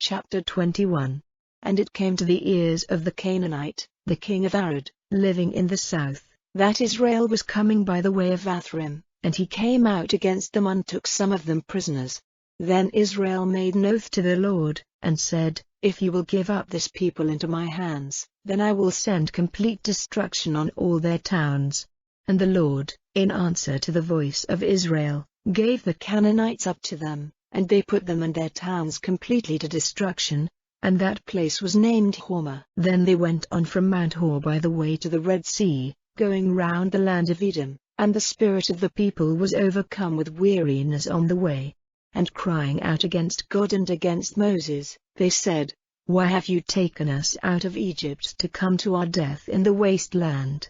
Chapter 21. And it came to the ears of the Canaanite, the king of Arad, living in the south, that Israel was coming by the way of Athrim, and he came out against them and took some of them prisoners. Then Israel made an oath to the Lord, and said, If you will give up this people into my hands, then I will send complete destruction on all their towns. And the Lord, in answer to the voice of Israel, gave the Canaanites up to them, and they put them and their towns completely to destruction, and that place was named Hormah. Then they went on from Mount Hor by the way to the Red Sea, going round the land of Edom, and the spirit of the people was overcome with weariness on the way. And crying out against God and against Moses, they said, Why have you taken us out of Egypt to come to our death in the waste land?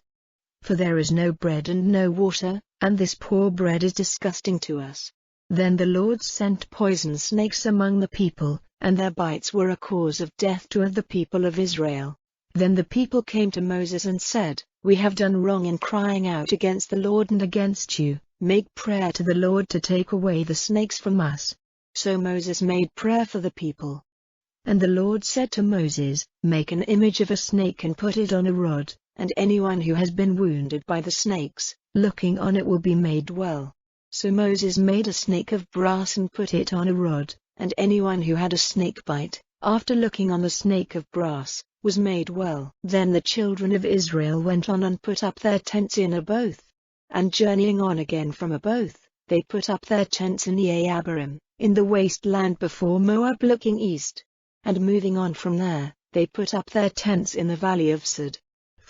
For there is no bread and no water, and this poor bread is disgusting to us. Then the Lord sent poison snakes among the people, and their bites were a cause of death to the people of Israel. Then the people came to Moses and said, We have done wrong in crying out against the Lord and against you. Make prayer to the Lord to take away the snakes from us. So Moses made prayer for the people. And the Lord said to Moses, Make an image of a snake and put it on a rod, and anyone who has been wounded by the snakes, looking on it will be made well. So Moses made a snake of brass and put it on a rod, and anyone who had a snake bite, after looking on the snake of brass, was made well. Then the children of Israel went on and put up their tents in Oboth. And journeying on again from Oboth, they put up their tents in Abarim, in the waste land before Moab looking east. And moving on from there, they put up their tents in the valley of Sud.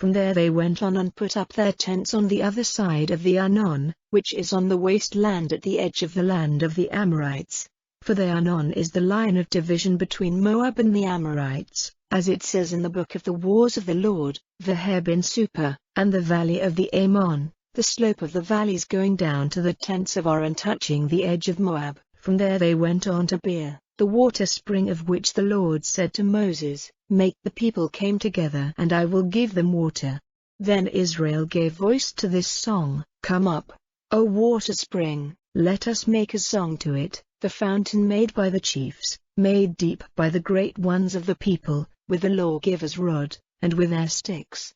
From there they went on and put up their tents on the other side of the Arnon, which is on the waste land at the edge of the land of the Amorites. For the Arnon is the line of division between Moab and the Amorites, as it says in the book of the wars of the Lord, Vaheb in Super, and the valley of the Ammon, the slope of the valleys going down to the tents of Ar and touching the edge of Moab. From there they went on to Beer, the water spring of which the Lord said to Moses, Make the people came together and I will give them water. Then Israel gave voice to this song, Come up, O water spring, let us make a song to it, the fountain made by the chiefs, made deep by the great ones of the people, with the lawgiver's rod, and with their sticks.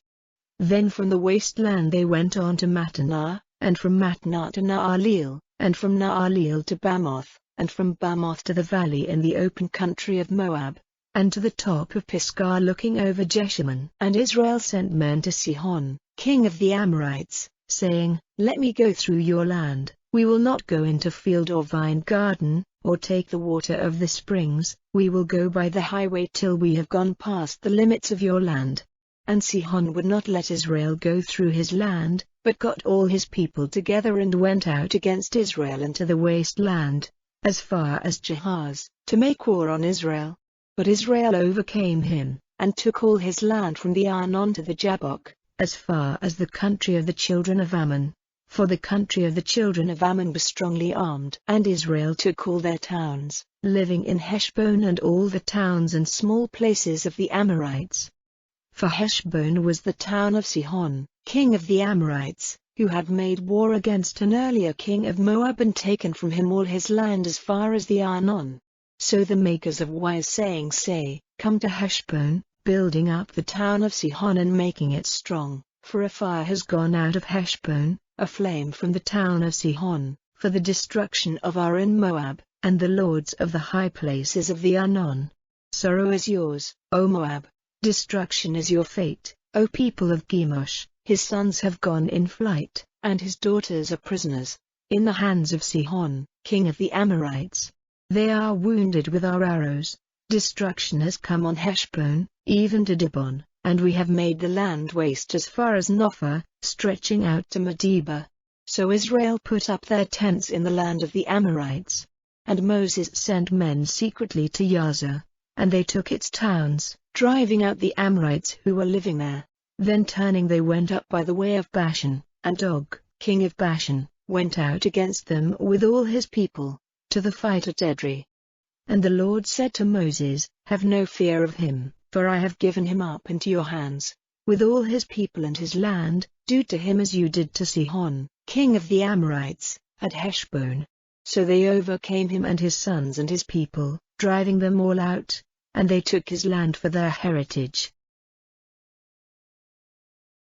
Then from the waste land they went on to Mattanah, and from Mattanah to Naaleel, and from Naaleel to Bamoth, and from Bamoth to the valley in the open country of Moab, and to the top of Pisgah looking over Jeshimon. And Israel sent men to Sihon, king of the Amorites, saying, Let me go through your land, we will not go into field or vine garden, or take the water of the springs, we will go by the highway till we have gone past the limits of your land. And Sihon would not let Israel go through his land, but got all his people together and went out against Israel into the waste land, as far as Jahaz, to make war on Israel. But Israel overcame him, and took all his land from the Arnon to the Jabbok, as far as the country of the children of Ammon. For the country of the children of Ammon was strongly armed. And Israel took all their towns, living in Heshbon and all the towns and small places of the Amorites. For Heshbon was the town of Sihon, king of the Amorites, who had made war against an earlier king of Moab and taken from him all his land as far as the Arnon. So the makers of wise sayings say, Come to Heshbon, building up the town of Sihon and making it strong, for a fire has gone out of Heshbon, a flame from the town of Sihon, for the destruction of Ar in Moab, and the lords of the high places of the Arnon. Sorrow is yours, O Moab. Destruction is your fate, O people of Chemosh. His sons have gone in flight, and his daughters are prisoners, in the hands of Sihon, king of the Amorites. They are wounded with our arrows. Destruction has come on Heshbon, even to Dibon, and we have made the land waste as far as Nophah, stretching out to Medeba. So Israel put up their tents in the land of the Amorites. And Moses sent men secretly to Yazer, and they took its towns, driving out the Amorites who were living there. Then turning they went up by the way of Bashan, and Og, king of Bashan, went out against them with all his people, to the fight at Edrei. And the Lord said to Moses, Have no fear of him, for I have given him up into your hands, with all his people and his land. Do to him as you did to Sihon, king of the Amorites, at Heshbon. So they overcame him and his sons and his people, driving them all out, and they took his land for their heritage.